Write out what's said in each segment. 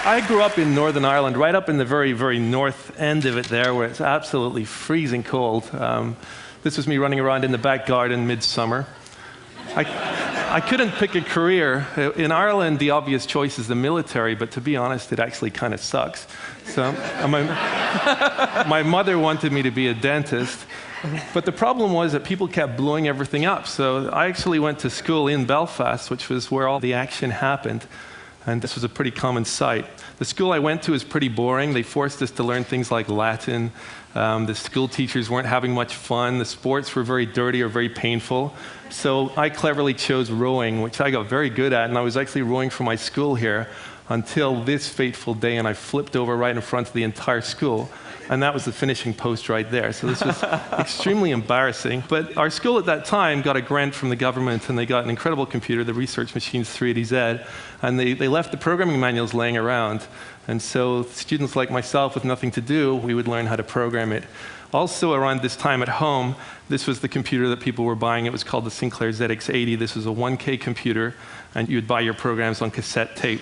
I grew up in Northern Ireland, right up in the very, very north end of it there, where it's absolutely freezing cold. This was me running around in the back garden midsummer. I couldn't pick a career. In Ireland, the obvious choice is the military, but to be honest, it actually kind of sucks. So my mother wanted me to be a dentist, but the problem was that people kept blowing everything up. So I actually went to school in Belfast, which was where all the action happened. And this was a pretty common sight. The school I went to was pretty boring. They forced us to learn things like Latin. The school teachers weren't having much fun. The sports were very dirty or very painful. So I cleverly chose rowing, which I got very good at. And I was actually rowing for my school here until this fateful day, and I flipped over right in front of the entire school. And that was the finishing post right there. So this was extremely embarrassing. But our school at that time got a grant from the government, and they got an incredible computer, the Research Machines 380Z, and they left the programming manuals laying around. And so students like myself with nothing to do, we would learn how to program it. Also around this time at home, this was the computer that people were buying. It was called the Sinclair ZX80. This was a 1K computer, and you would buy your programs on cassette tape.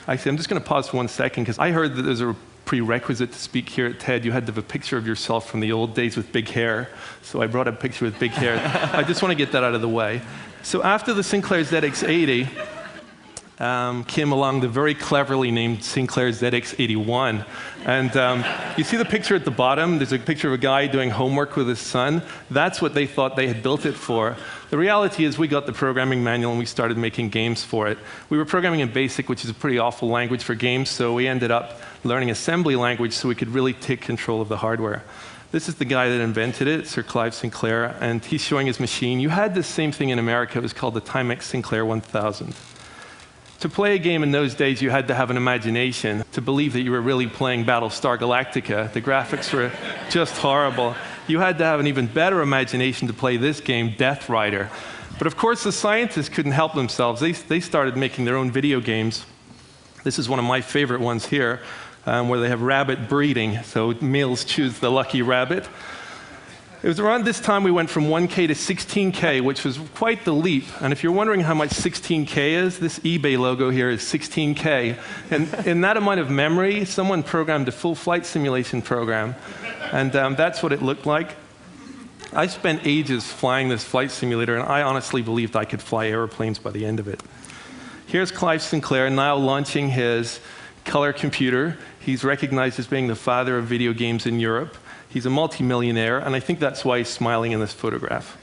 Actually, I'm just going to pause for 1 second, because I heard that there's a prerequisite to speak here at TED. You had to have a picture of yourself from the old days with big hair. So I brought a picture with big hair. I just want to get that out of the way. So after the Sinclair ZX80 came along the very cleverly named Sinclair ZX81. And you see the picture at the bottom? There's a picture of a guy doing homework with his son. That's what they thought they had built it for. The reality is we got the programming manual and we started making games for it. We were programming in BASIC, which is a pretty awful language for games, so we ended up learning assembly language so we could really take control of the hardware. This is the guy that invented it, Sir Clive Sinclair, and he's showing his machine. You had this same thing in America. It was called the Timex Sinclair 1000. To play a game in those days, you had to have an imagination to believe that you were really playing Battlestar Galactica. The graphics were just horrible. You had to have an even better imagination to play this game, Death Rider. But of course, the scientists couldn't help themselves. They started making their own video games. This is one of my favorite ones here, where they have rabbit breeding. So males choose the lucky rabbit. It was around this time we went from 1K to 16K, which was quite the leap. And if you're wondering how much 16K is, this eBay logo here is 16K. And in that amount of memory, someone programmed a full flight simulation program. And that's what it looked like. I spent ages flying this flight simulator, and I honestly believed I could fly airplanes by the end of it. Here's Clive Sinclair now launching his color computer. He's recognized as being the father of video games in Europe. He's a multi-millionaire, and I think that's why he's smiling in this photograph.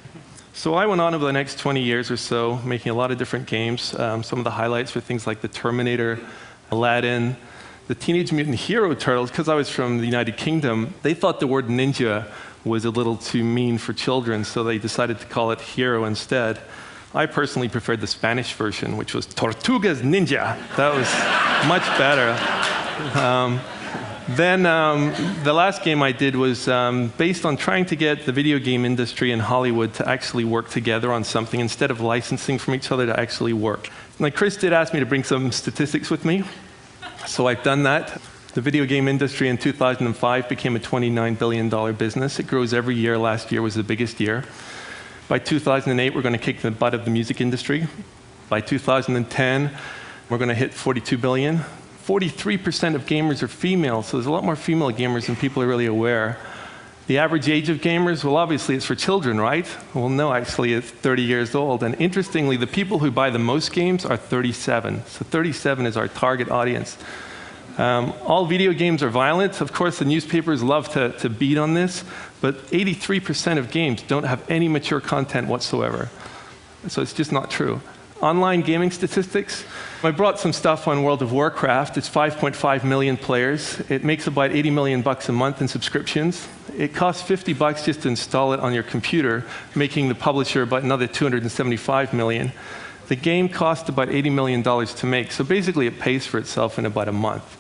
So I went on over the next 20 years or so, making a lot of different games. Some of the highlights were things like the Terminator, Aladdin, the Teenage Mutant Hero Turtles. Because I was from the United Kingdom, they thought the word ninja was a little too mean for children, so they decided to call it Hero instead. I personally preferred the Spanish version, which was Tortugas Ninja. That was much better. Then the last game I did was based on trying to get the video game industry in Hollywood to actually work together on something instead of licensing from each other, to actually work. Now, Chris did ask me to bring some statistics with me, so I've done that. The video game industry in 2005 became a $29 billion business. It grows every year. Last year was the biggest year. By 2008, we're going to kick the butt of the music industry. By 2010, we're going to hit 42 billion. 43% of gamers are female, so there's a lot more female gamers than people are really aware. The average age of gamers, well, obviously it's for children, right? Well, no, actually it's 30 years old. And interestingly, the people who buy the most games are 37. So 37 is our target audience. All video games are violent. Of course, the newspapers love to beat on this, but 83% of games don't have any mature content whatsoever. So it's just not true. Online gaming statistics. I brought some stuff on World of Warcraft. It's 5.5 million players. It makes about $80 million a month in subscriptions. It costs $50 just to install it on your computer, making the publisher about another $275 million. The game cost about $80 million to make, so basically it pays for itself in about a month.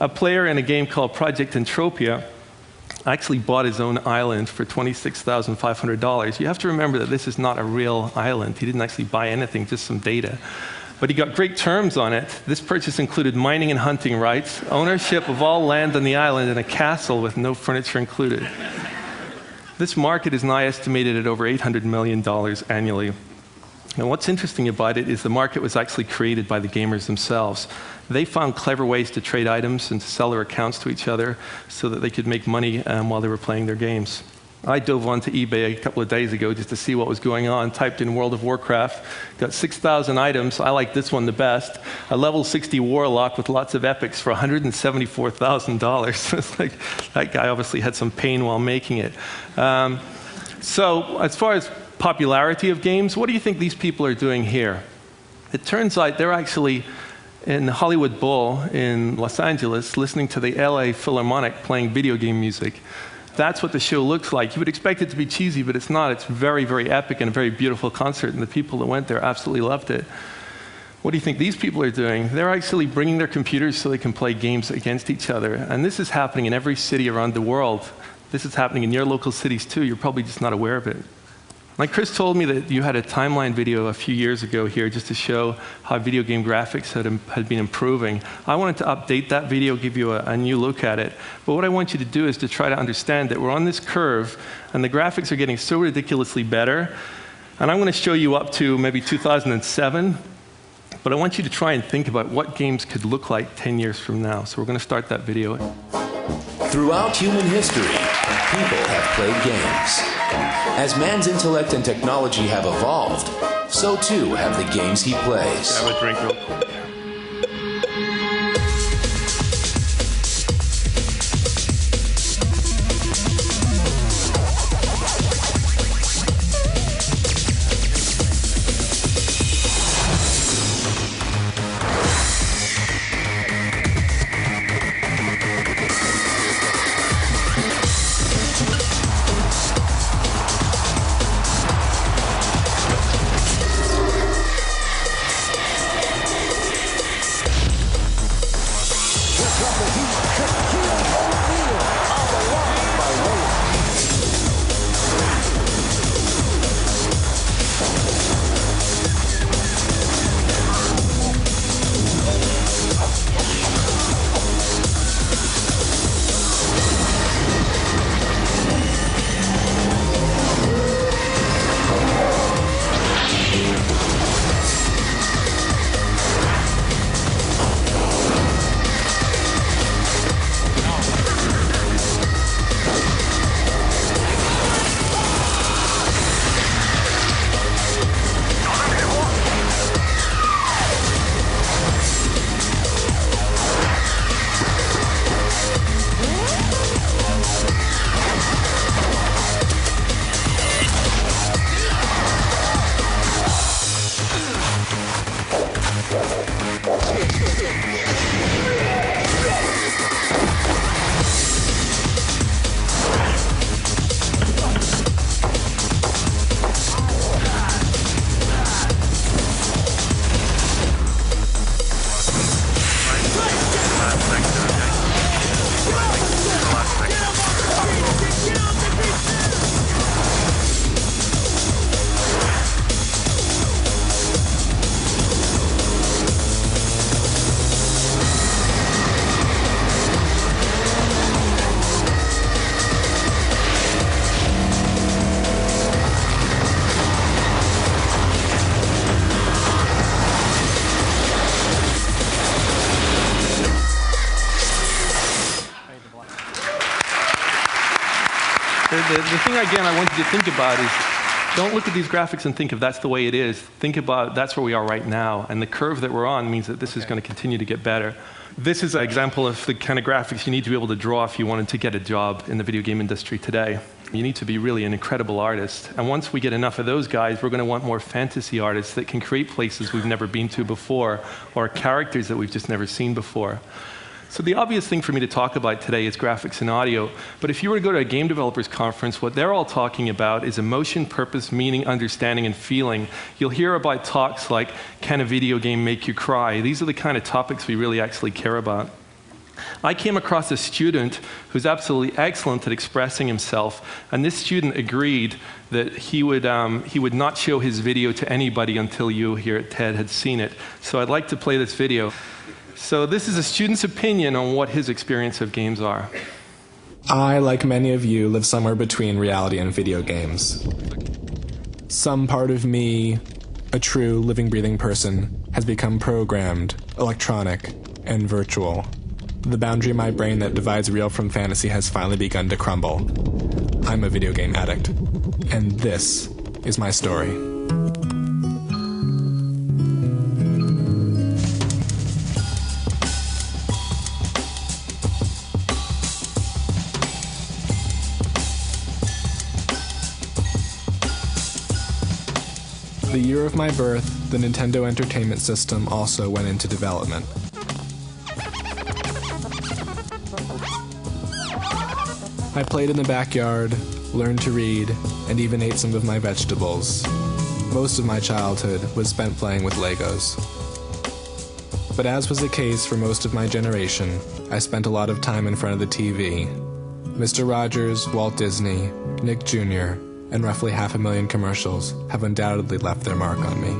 A player in a game called Project Entropia actually bought his own island for $26,500. You have to remember that this is not a real island. He didn't actually buy anything, just some data. But he got great terms on it. This purchase included mining and hunting rights, ownership of all land on the island, and a castle with no furniture included. This market is now estimated at over $800 million annually. And what's interesting about it is the market was actually created by the gamers themselves. They found clever ways to trade items and to sell their accounts to each other so that they could make money while they were playing their games. I dove onto eBay a couple of days ago just to see what was going on, typed in World of Warcraft, got 6,000 items. I like this one the best. A level 60 warlock with lots of epics for $174,000. It's like, that guy obviously had some pain while making it. So as far as popularity of games, what do you think these people are doing here? It turns out they're actually in the Hollywood Bowl in Los Angeles listening to the LA Philharmonic playing video game music. That's what the show looks like. You would expect it to be cheesy, but it's not. It's very, very epic and a very beautiful concert, and the people that went there absolutely loved it. What do you think these people are doing? They're actually bringing their computers so they can play games against each other. And this is happening in every city around the world. This is happening in your local cities too. You're probably just not aware of it. Like Chris told me that you had a timeline video a few years ago here just to show how video game graphics had been improving. I wanted to update that video, give you a new look at it. But what I want you to do is to try to understand that we're on this curve and the graphics are getting so ridiculously better. And I'm going to show you up to maybe 2007. But I want you to try and think about what games could look like 10 years from now. So we're going to start that video. Throughout human history, people have played games. As man's intellect and technology have evolved, so too have the games he plays. Have a drink real quick. The thing, again, I want you to think about is don't look at these graphics and think of that's the way it is. Think about that's where we are right now. And the curve that we're on means that this is going to continue to get better. This is an example of the kind of graphics you need to be able to draw if you wanted to get a job in the video game industry today. You need to be really an incredible artist. And once we get enough of those guys, we're going to want more fantasy artists that can create places we've never been to before or characters that we've just never seen before. So the obvious thing for me to talk about today is graphics and audio, but if you were to go to a game developers conference, what they're all talking about is emotion, purpose, meaning, understanding, and feeling. You'll hear about talks like, can a video game make you cry? These are the kind of topics we really actually care about. I came across a student who's absolutely excellent at expressing himself, and this student agreed that he would not show his video to anybody until you here at TED had seen it. So I'd like to play this video. So this is a student's opinion on what his experience of games are. I, like many of you, live somewhere between reality and video games. Some part of me A true, living, breathing person has become programmed, electronic, and virtual. The boundary in my brain that divides real from fantasy has finally begun to crumble. I'm a video game addict, and this is my story. The year of my birth, the Nintendo Entertainment System also went into development. I played in the backyard, learned to read, and even ate some of my vegetables. Most of my childhood was spent playing with Legos. But as was the case for most of my generation, I spent a lot of time in front of the TV. Mr. Rogers, Walt Disney, Nick Jr., and roughly 500,000 commercials have undoubtedly left their mark on me.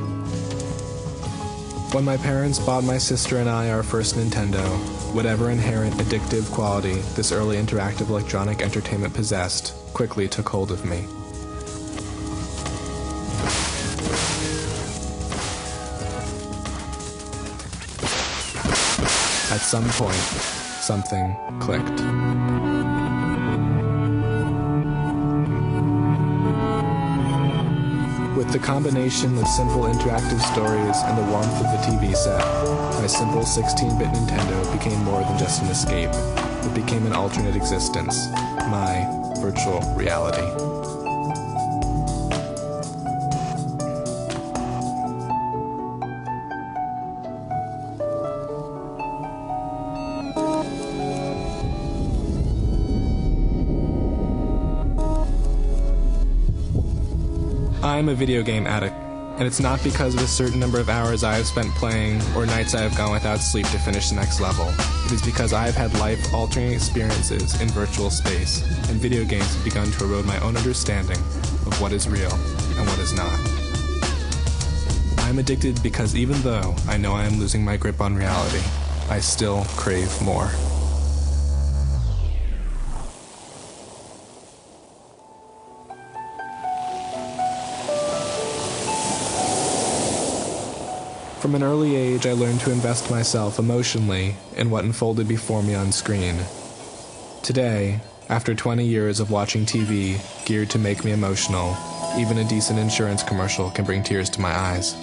When my parents bought my sister and I our first Nintendo, whatever inherent addictive quality this early interactive electronic entertainment possessed quickly took hold of me. At some point, something clicked. With the combination of simple interactive stories and the warmth of the TV set, my simple 16-bit Nintendo became more than just an escape. It became an alternate existence, my virtual reality. I'm a video game addict, and it's not because of a certain number of hours I have spent playing or nights I have gone without sleep to finish the next level. It is because I have had life-altering experiences in virtual space, and video games have begun to erode my own understanding of what is real and what is not. I'm addicted because even though I know I am losing my grip on reality, I still crave more. From an early age, I learned to invest myself emotionally in what unfolded before me on screen. Today, after 20 years of watching TV geared to make me emotional, even a decent insurance commercial can bring tears to my eyes.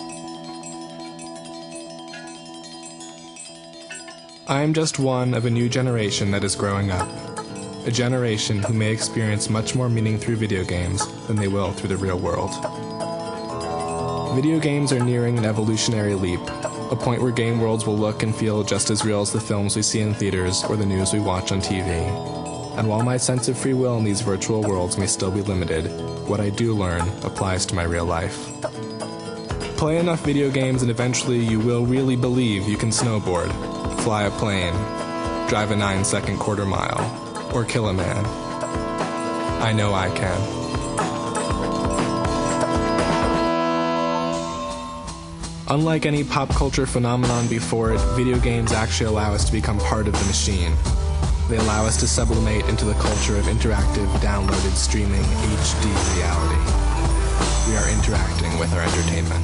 I am just one of a new generation that is growing up. A generation who may experience much more meaning through video games than they will through the real world. Video games are nearing an evolutionary leap, a point where game worlds will look and feel just as real as the films we see in theaters or the news we watch on TV. And while my sense of free will in these virtual worlds may still be limited, what I do learn applies to my real life. Play enough video games and eventually you will really believe you can snowboard, fly a plane, drive a 9-second quarter mile, or kill a man. I know I can. Unlike any pop culture phenomenon before it, video games actually allow us to become part of the machine. They allow us to sublimate into the culture of interactive, downloaded, streaming, HD reality. We are interacting with our entertainment.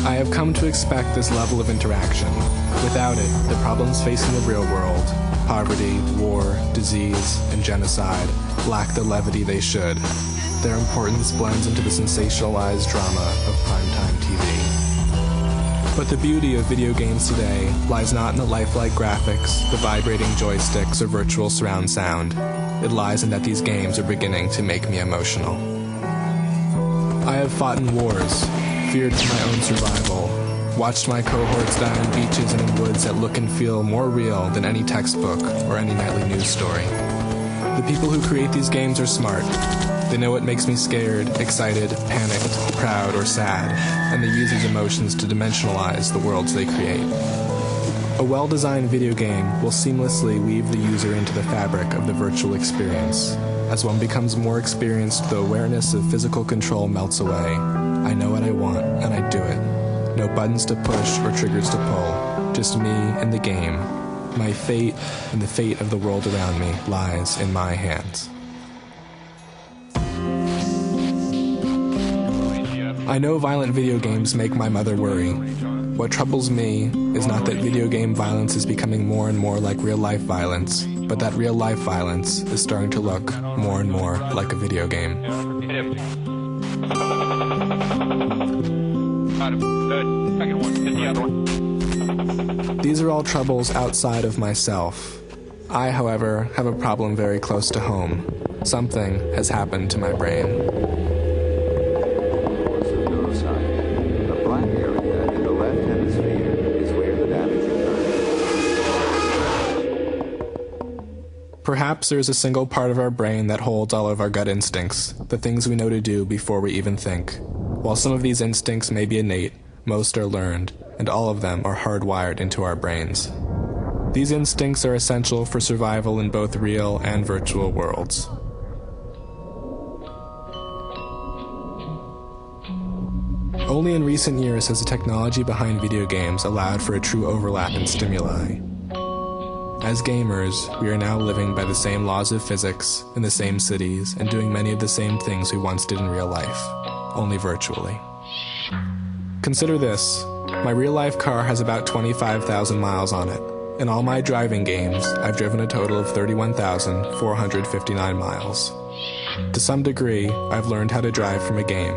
I have come to expect this level of interaction. Without it, the problems facing the real world, poverty, war, disease, and genocide, lack the levity they should. Their importance blends into the sensationalized drama of primetime TV. But the beauty of video games today lies not in the lifelike graphics, the vibrating joysticks, or virtual surround sound. It lies in that these games are beginning to make me emotional. I have fought in wars, feared for my own survival, watched my cohorts die on beaches and in woods that look and feel more real than any textbook or any nightly news story. The people who create these games are smart. They know what makes me scared, excited, panicked, proud, or sad, and they use these emotions to dimensionalize the worlds they create. A well-designed video game will seamlessly weave the user into the fabric of the virtual experience. As one becomes more experienced, the awareness of physical control melts away. I know what I want, and I do it. No buttons to push or triggers to pull, just me and the game. My fate and the fate of the world around me lies in my hands. I know violent video games make my mother worry. What troubles me is not that video game violence is becoming more and more like real-life violence, but that real-life violence is starting to look more and more like a video game. These are all troubles outside of myself. I, however, have a problem very close to home. Something has happened to my brain. The black area in the left hemisphere is where the damage occurs. Perhaps there is a single part of our brain that holds all of our gut instincts, the things we know to do before we even think. While some of these instincts may be innate, most are learned, and all of them are hardwired into our brains. These instincts are essential for survival in both real and virtual worlds. Only in recent years has the technology behind video games allowed for a true overlap in stimuli. As gamers, we are now living by the same laws of physics, in the same cities, and doing many of the same things we once did in real life, only virtually. Consider this. My real-life car has about 25,000 miles on it. In all my driving games, I've driven a total of 31,459 miles. To some degree, I've learned how to drive from a game.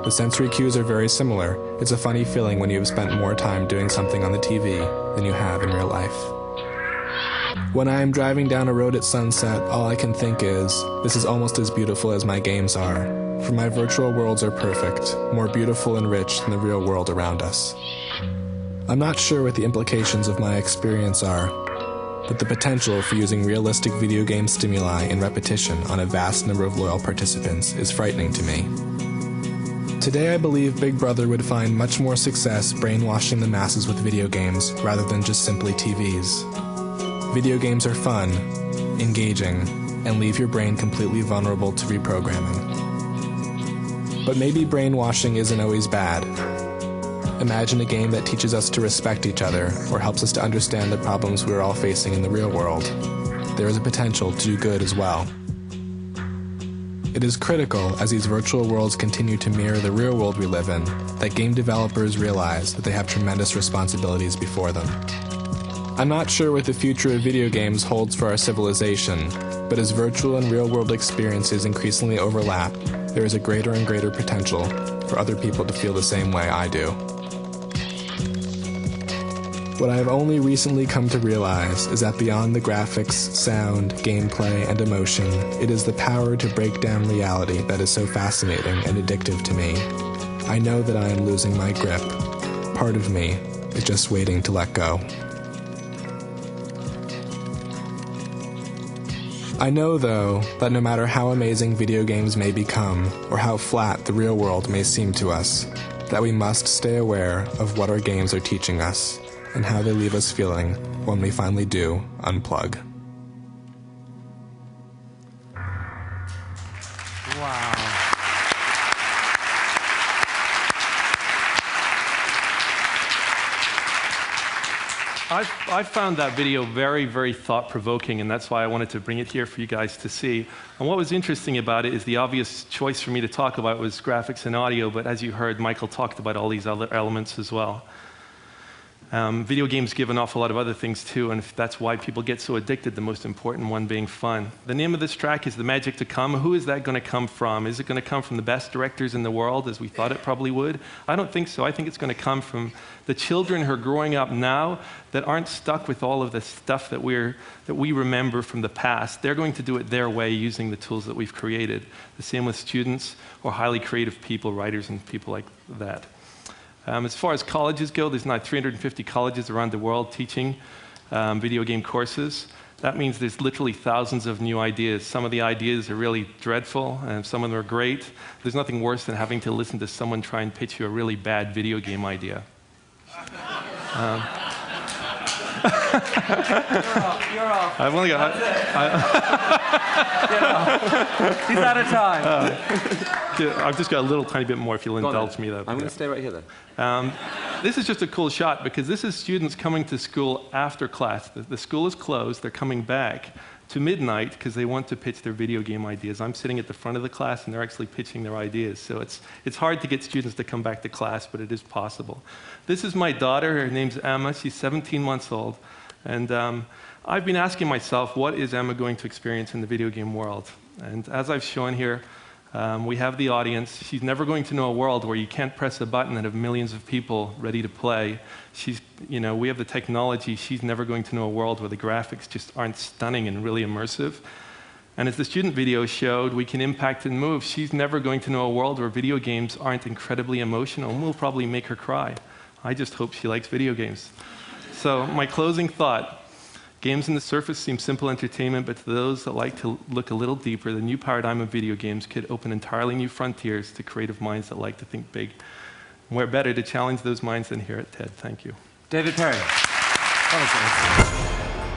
The sensory cues are very similar. It's a funny feeling when you have spent more time doing something on the TV than you have in real life. When I am driving down a road at sunset, all I can think is, this is almost as beautiful as my games are. For my virtual worlds are perfect, more beautiful and rich than the real world around us. I'm not sure what the implications of my experience are, but the potential for using realistic video game stimuli in repetition on a vast number of loyal participants is frightening to me. Today I believe Big Brother would find much more success brainwashing the masses with video games rather than just simply TVs. Video games are fun, engaging, and leave your brain completely vulnerable to reprogramming. But maybe brainwashing isn't always bad. Imagine a game that teaches us to respect each other or helps us to understand the problems we're all facing in the real world. There is a potential to do good as well. It is critical, as these virtual worlds continue to mirror the real world we live in, that game developers realize that they have tremendous responsibilities before them. I'm not sure what the future of video games holds for our civilization, but as virtual and real-world experiences increasingly overlap, there is a greater and greater potential for other people to feel the same way I do. What I have only recently come to realize is that beyond the graphics, sound, gameplay, and emotion, it is the power to break down reality that is so fascinating and addictive to me. I know that I am losing my grip. Part of me is just waiting to let go. I know, though, that no matter how amazing video games may become, or how flat the real world may seem to us, that we must stay aware of what our games are teaching us, and how they leave us feeling when we finally do unplug. Wow. I found that video very, very thought-provoking, and that's why I wanted to bring it here for you guys to see. And what was interesting about it is the obvious choice for me to talk about was graphics and audio, but as you heard, Michael talked about all these other elements as well. Video games give an awful lot of other things too, and that's why people get so addicted, the most important one being fun. The name of this track is The Magic to Come. Who is that going to come from? Is it going to come from the best directors in the world, as we thought it probably would? I don't think so. I think it's going to come from the children who are growing up now that aren't stuck with all of the stuff that we remember from the past. They're going to do it their way using the tools that we've created. The same with students or highly creative people, writers and people like that. As far as colleges go, there's now 350 colleges around the world teaching video game courses. That means there's literally thousands of new ideas. Some of the ideas are really dreadful, and some of them are great. There's nothing worse than having to listen to someone try and pitch you a really bad video game idea. You're off. I've only got... He's out of time. I've just got a little tiny bit more if you'll indulge me. I'm going to stay right here then. This is just a cool shot because this is students coming to school after class. The school is closed. They're coming back to midnight because they want to pitch their video game ideas. I'm sitting at the front of the class, and they're actually pitching their ideas. So it's hard to get students to come back to class, but it is possible. This is my daughter. Her name's Emma. She's 17 months old. And I've been asking myself, what is Emma going to experience in the video game world? And as I've shown here, we have the audience. She's never going to know a world where you can't press a button and have millions of people ready to play. We have the technology. She's never going to know a world where the graphics just aren't stunning and really immersive. And as the student video showed, we can impact and move. She's never going to know a world where video games aren't incredibly emotional and will probably make her cry. I just hope she likes video games. So my closing thought. Games on the surface seem simple entertainment, but to those that like to look a little deeper, the new paradigm of video games could open entirely new frontiers to creative minds that like to think big. And where better to challenge those minds than here at TED. Thank you. David Perry. That was awesome.